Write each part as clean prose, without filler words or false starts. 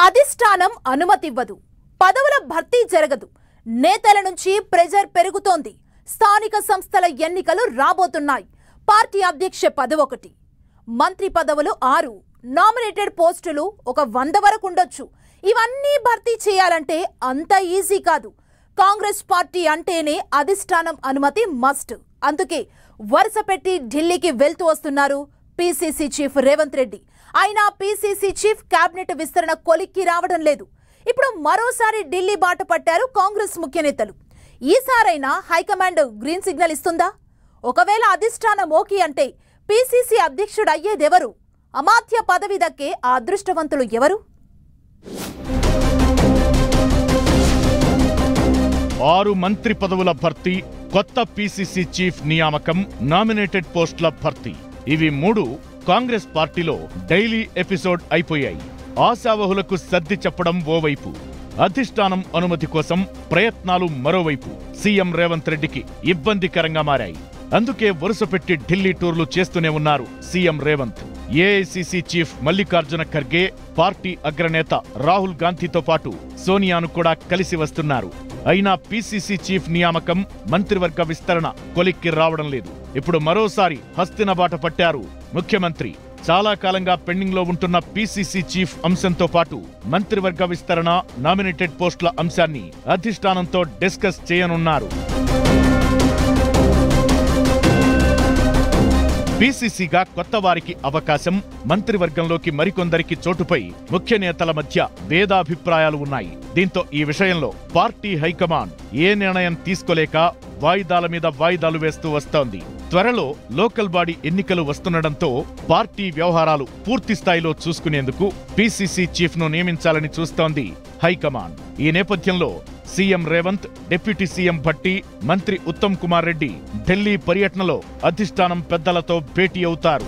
అధిష్టానం అనుమతివ్వదు. పదవుల భర్తీ జరగదు. నేతల నుంచి ప్రెజర్ పెరుగుతోంది. స్థానిక సంస్థల ఎన్నికలు రాబోతున్నాయి. పార్టీ అధ్యక్ష పదవొకటి, మంత్రి పదవులు 6, నామినేటెడ్ పోస్టులు ఒక 100 వరకు ఉండొచ్చు. ఇవన్నీ భర్తీ చేయాలంటే అంత ఈజీ కాదు. కాంగ్రెస్ పార్టీ అంటేనే అధిష్టానం అనుమతి మస్ట్. అందుకే వరుస పెట్టి ఢిల్లీకి వెళ్తూ వస్తున్నారు పీసీసీ చీఫ్ రేవంత్ రెడ్డి. అయినా పీసీసీ చీఫ్ కేబినెట్ విస్తరణ కొలిక్కి రావడం లేదు. ఇప్పుడు మరోసారి ఢిల్లీ బాట పట్టారు కాంగ్రెస్ ముఖ్య నేతలు. ఈసారైనా హైకమాండ్ గ్రీన్ సిగ్నల్ ఇస్తుందా? ఒకవేళ అధిష్టానం ఓకే అంటే పీసీసీ అధ్యక్షుడు అయ్యేదెవరు? అమాత్య పదవి దక్కే ఆ అదృష్టవంతులు ఎవరు? 6 మంత్రి పదవుల భర్తీ, కొత్త పీసీసీ చీఫ్ నియామకం, నామినేటెడ్ పోస్టుల భర్తీ. ఇవి 3 కాంగ్రెస్ పార్టీలో డైలీ ఎపిసోడ్ అయిపోయాయి. ఆశావహులకు సర్ది చెప్పడం ఓవైపు, అధిష్టానం అనుమతి కోసం ప్రయత్నాలు మరోవైపు సీఎం రేవంత్ రెడ్డికి ఇబ్బందికరంగా మారాయి. అందుకే వరుసపెట్టి ఢిల్లీ టూర్లు చేస్తూనే ఉన్నారు CM Revanth. AICC chief Mallikarjuna Kharge, party అగ్రనేత రాహుల్ గాంధీతో పాటు సోనియాను కూడా కలిసి వస్తున్నారు. అయినా పీసీసీ చీఫ్ నియామకం, మంత్రివర్గ విస్తరణ కొలిక్కి రావడం లేదు. ఇప్పుడు మరోసారి హస్తినబాట పట్టారు ముఖ్యమంత్రి. చాలా కాలంగా పెండింగ్ లో ఉంటున్న పీసీసీ చీఫ్ అంశంతో పాటు మంత్రివర్గ విస్తరణ, నామినేటెడ్ పోస్టుల అంశాన్ని అధిష్టానంతో డిస్కస్ చేయనున్నారు. పీసీసీగా కొత్త వారికి అవకాశం, మంత్రివర్గంలోకి మరికొందరికి చోటుపై ముఖ్య నేతల మధ్య భేదాభిప్రాయాలు ఉన్నాయి. దీంతో ఈ విషయంలో పార్టీ హైకమాండ్ ఏ నిర్ణయం తీసుకోలేక వాయిదాల మీద వాయిదాలు వేస్తూ వస్తోంది. త్వరలో లోకల్ బాడీ ఎన్నికలు వస్తుండటంతో పార్టీ వ్యవహారాలు పూర్తి స్థాయిలో చూసుకునేందుకు పీసీసీ చీఫ్ ను నియమించాలని చూస్తోంది హైకమాండ్. ఈ నేపథ్యంలో CM Revanth, deputy CM Bhatti, మంత్రి ఉత్తమ్ కుమార్ రెడ్డి ఢిల్లీ పర్యటనలో అధిష్టానం పెద్దలతో భేటీ అవుతారు.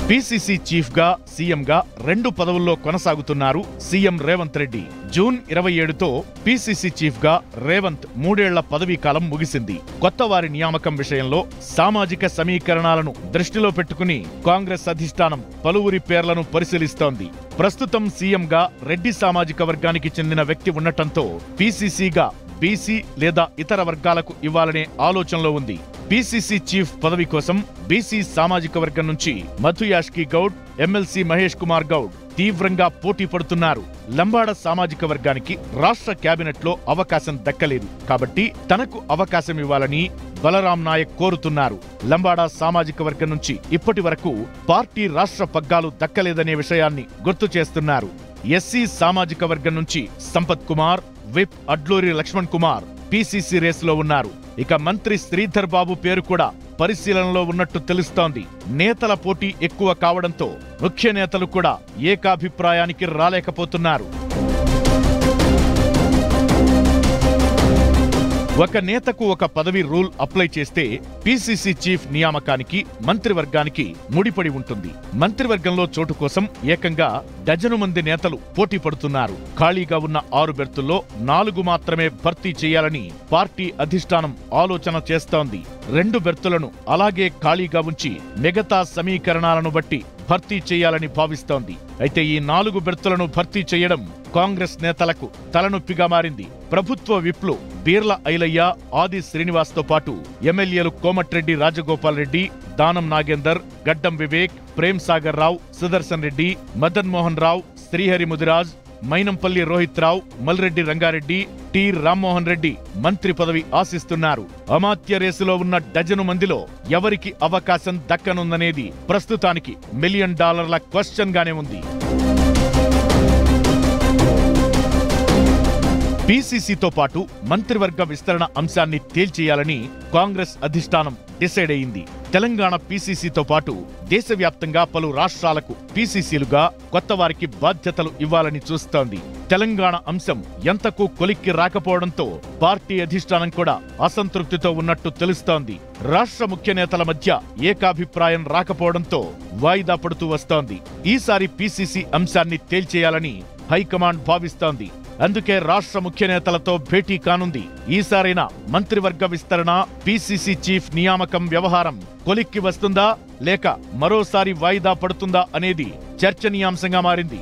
పీసీసీ చీఫ్ గా, సీఎం గా 2 పదవుల్లో కొనసాగుతున్నారు సీఎం రేవంత్ రెడ్డి. జూన్ 27తో పీసీసీ చీఫ్ గా రేవంత్ 3 ఏళ్ల పదవీ కాలం ముగిసింది. కొత్త వారి నియామకం విషయంలో సామాజిక సమీకరణాలను దృష్టిలో పెట్టుకుని కాంగ్రెస్ అధిష్టానం పలువురి పేర్లను పరిశీలిస్తోంది. ప్రస్తుతం సీఎం గా రెడ్డి సామాజిక వర్గానికి చెందిన వ్యక్తి ఉండటంతో పీసీసీగా బీసీ లేదా ఇతర వర్గాలకు ఇవ్వాలనే ఆలోచనలో ఉంది. పీసీసీ చీఫ్ పదవి కోసం బీసీ సామాజిక వర్గం నుంచి మధు యాష్కి గౌడ్, ఎమ్మెల్సీ మహేష్ కుమార్ గౌడ్ తీవ్రంగా పోటీ పడుతున్నారు. లంబాడ సామాజిక వర్గానికి రాష్ట్ర కేబినెట్ లో అవకాశం దక్కలేదు కాబట్టి తనకు అవకాశం ఇవ్వాలని బలరాం నాయక్ కోరుతున్నారు. లంబాడ సామాజిక వర్గం నుంచి ఇప్పటి వరకు పార్టీ రాష్ట్ర పగ్గాలు దక్కలేదనే విషయాన్ని గుర్తు చేస్తున్నారు. ఎస్సీ సామాజిక వర్గం నుంచి సంపత్ కుమార్, విప్ అడ్లూరి లక్ష్మణ్ కుమార్ పీసీసీ రేసులో ఉన్నారు. ఇక మంత్రి శ్రీధర్ బాబు పేరు కూడా పరిశీలనలో ఉన్నట్టు తెలుస్తోంది. నేతల పోటీ ఎక్కువ కావడంతో ముఖ్య నేతలు కూడా ఏకాభిప్రాయానికి రాలేకపోతున్నారు. ఒక నేతకు ఒక పదవి రూల్ అప్లై చేస్తే పీసీసీ చీఫ్ నియామకానికి, మంత్రివర్గానికి ముడిపడి ఉంటుంది. మంత్రివర్గంలో చోటు కోసం ఏకంగా డజను మంది నేతలు పోటీ పడుతున్నారు. ఖాళీగా ఉన్న 6 బెర్తుల్లో 4 మాత్రమే భర్తీ చేయాలని పార్టీ అధిష్టానం ఆలోచన చేస్తోంది. 2 బెర్తులను అలాగే ఖాళీగా ఉంచి మిగతా సమీకరణాలను బట్టి భర్తీ చేయాలని భావిస్తోంది. అయితే ఈ 4 బెర్తులను భర్తీ చేయడం కాంగ్రెస్ నేతలకు తలనొప్పిగా మారింది. ప్రభుత్వ విప్లు బీర్ల ఐలయ్య, ఆది శ్రీనివాస్ తో పాటు ఎమ్మెల్యేలు కోమటిరెడ్డి రాజగోపాల్ రెడ్డి, దానం నాగేందర్, గడ్డం వివేక్, ప్రేమ్ సాగర్ రావు, సుదర్శన్ రెడ్డి, మదన్ మోహన్ రావు, శ్రీహరి ముదిరాజ్, మైనంపల్లి రోహిత్ రావు, మల్రెడ్డి రంగారెడ్డి, టి రామ్మోహన్ రెడ్డి మంత్రి పదవి ఆశిస్తున్నారు. అమాత్య రేసులో ఉన్న డజను మందిలో ఎవరికి అవకాశం దక్కనుందనేది ప్రస్తుతానికి $1 మిలియన్ క్వశ్చన్ గానే ఉంది. పీసీసీతో పాటు మంత్రివర్గ విస్తరణ అంశాన్ని తేల్చేయాలని కాంగ్రెస్ అధిష్టానం డిసైడ్ అయింది. తెలంగాణ పీసీసీతో పాటు దేశవ్యాప్తంగా పలు రాష్ట్రాలకు పీసీసీలుగా కొత్త వారికి బాధ్యతలు ఇవ్వాలని చూస్తోంది. తెలంగాణ అంశం ఎంతకు కొలిక్కి రాకపోవడంతో పార్టీ అధిష్టానం కూడా అసంతృప్తితో ఉన్నట్టు తెలుస్తోంది. రాష్ట్ర ముఖ్య నేతల మధ్య ఏకాభిప్రాయం రాకపోవడంతో వాయిదా పడుతూ వస్తోంది. ఈసారి పీసీసీ అంశాన్ని తేల్చేయాలని హైకమాండ్ భావిస్తోంది. అందుకే రాష్ట్ర ముఖ్య నేతలతో భేటీ కానుంది. ఈసారైనా మంత్రివర్గ విస్తరణ, పీసీసీ చీఫ్ నియామకం వ్యవహారం కొలిక్కి వస్తుందా లేక మరోసారి వాయిదా పడుతుందా అనేది చర్చనీయాంశంగా మారింది.